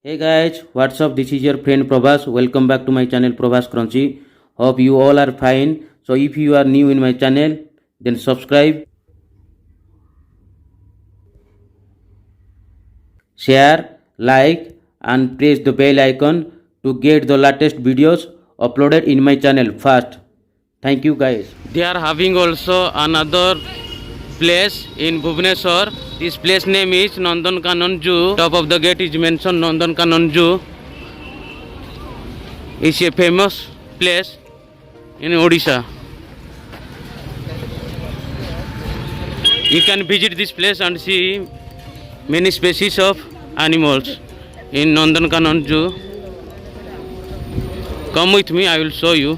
Hey guys, what's up? This is your friend Prabhas. Welcome back to my channel Prabhas Crunchy. Hope you all are fine. So if you are new in my channel, then subscribe, share, like and press the bell icon to get the latest videos uploaded in my channel fast. Thank you guys. They are having also another place in Bhubaneswar. This place name is Nandankanan Zoo. Top of the gate is mentioned Nandankanan Zoo. It's a famous place in Odisha. You can visit this place and see many species of animals in Nandankanan Zoo. Come with me, I will show you.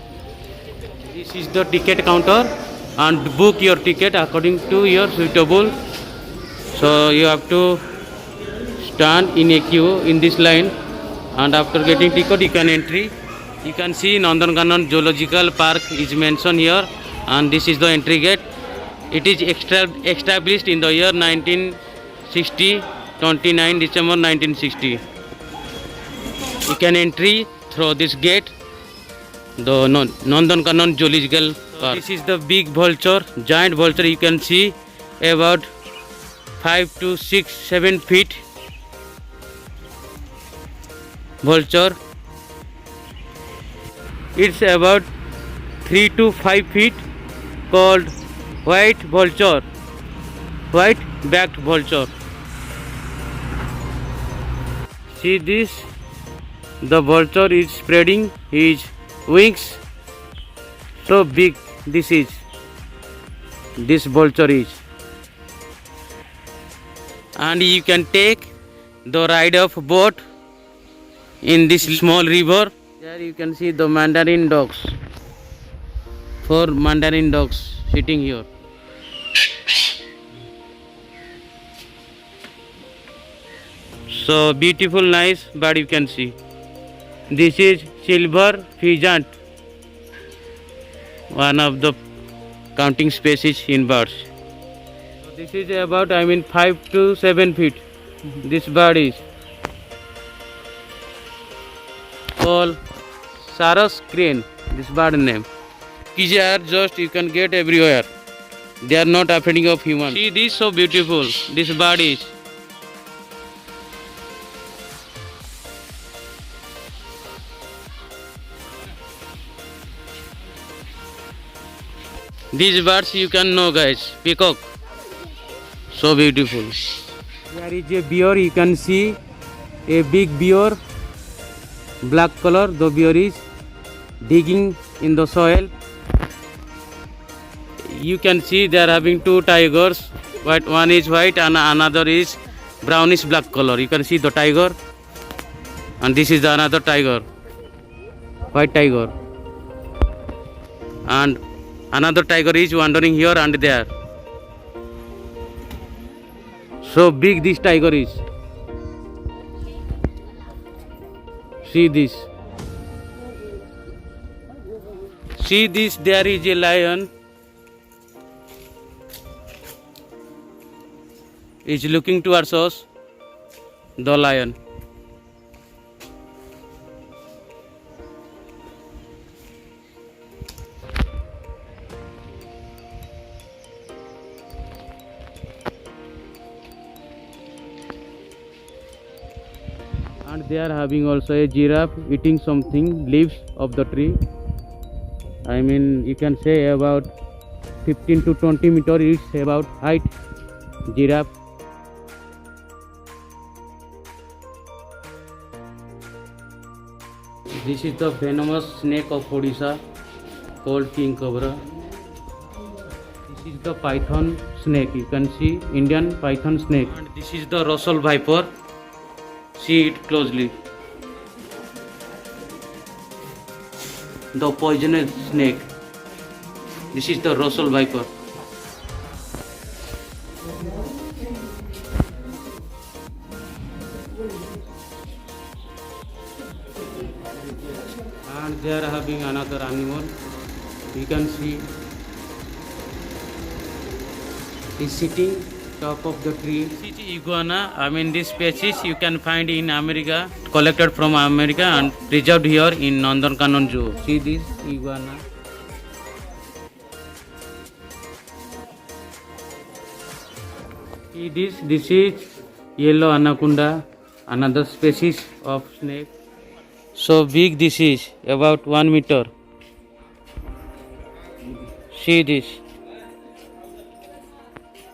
This is the ticket counter and book your ticket according to your suitable. So you have to stand in a queue in this line, and after getting ticket you can entry. You can see Nandankanan Zoological Park is mentioned here, and this is the entry gate. It is established in the year 1960, 29 December 1960. You can entry through this gate, the Nandankanan Zoological Park. This is the big vulture, giant vulture. You can see about 5 to 6, 7 feet vulture. It's about 3 to 5 feet, called white vulture, white backed vulture. See this, the vulture is spreading his wings. So big this vulture is, and you can take the ride of boat in this small river. There you can see the mandarin dogs, 4 mandarin dogs sitting here. So beautiful, nice bird you can see. This is silver pheasant, one of the counting species in birds. So this is about 5 to 7 feet. This bird is called Sarus crane. This bird name. These are just you can get everywhere. They are not afraid of humans. See this, so beautiful. This bird is. These birds you can know guys. Peacock. So beautiful. There is a bear. You can see a big bear. Black color. The bear is digging in the soil. You can see they are having 2 tigers. One is white and another is brownish black color. You can see the tiger, and this is the another tiger, white tiger, and another tiger is wandering here and there. So big this tiger is. See this. See this, there is a lion. Is looking towards us, the lion. And they are having also a giraffe eating something, leaves of the tree. You can say about 15 to 20 meters is about height giraffe. This is the venomous snake of Odisha, called king cobra. This is the python snake. You can see Indian python snake. And this is the Russell viper. See it closely. The poisonous snake. This is the Russell viper. And they are having another animal. You can see he's sitting top of the tree. This is iguana. I mean, this species you can find in America, collected from America and preserved here in Nandankanan Zoo. See this iguana. See this. This is yellow anaconda, another species of snake. So big this is, about 1 meter. See this.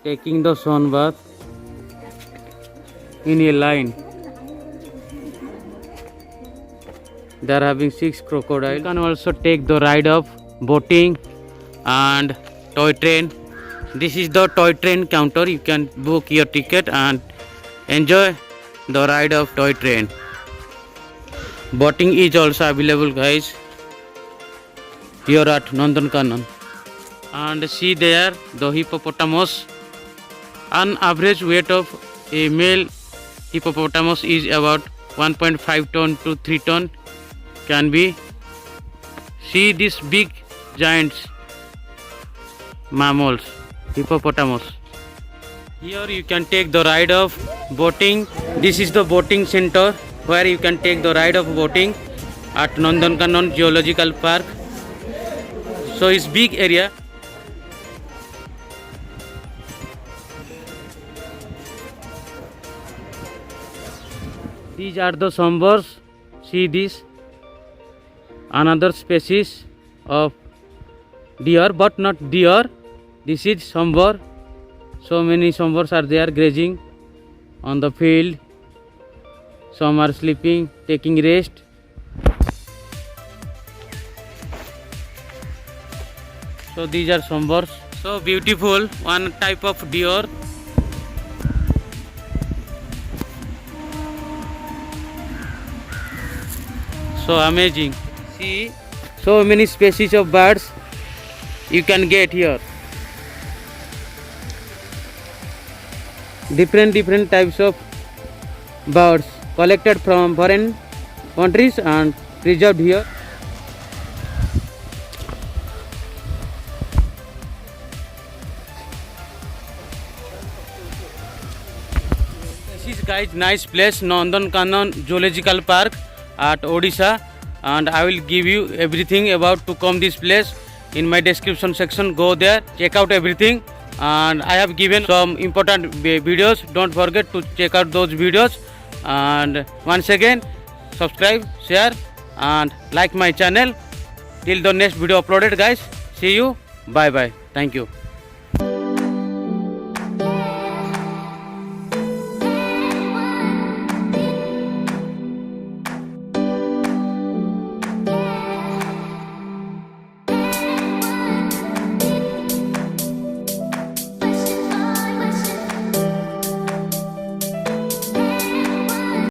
Taking the sun bath in a line. They are having 6 crocodiles. You can also take the ride of boating and toy train. This is the toy train counter. You can book your ticket and enjoy the ride of toy train. Boating is also available, guys, here at Nandankanan. And see there the hippopotamus. An average weight of a male hippopotamus is about 1.5 ton to 3 ton can be. See these big giants mammals, hippopotamus. Here you can take the ride of boating. This is the boating center where you can take the ride of boating at Nandankanan Zoological Park. So it's big area. These are the sombors. See this, another species of deer, but not deer. This is sombor. So many sombors are there grazing on the field. Some are sleeping, taking rest. So these are sombors. So beautiful, one type of deer. So amazing. See, so many species of birds you can get here. Different types of birds collected from foreign countries and preserved here. This is, guys, nice place, Nandankanan Zoological Park at Odisha, and I will give you everything about to come this place in my description section. Go there, check out everything, and I have given some important videos. Don't forget to check out those videos, and once again subscribe, share and like my channel. Till the next video uploaded, guys. See you. Bye bye. Thank you.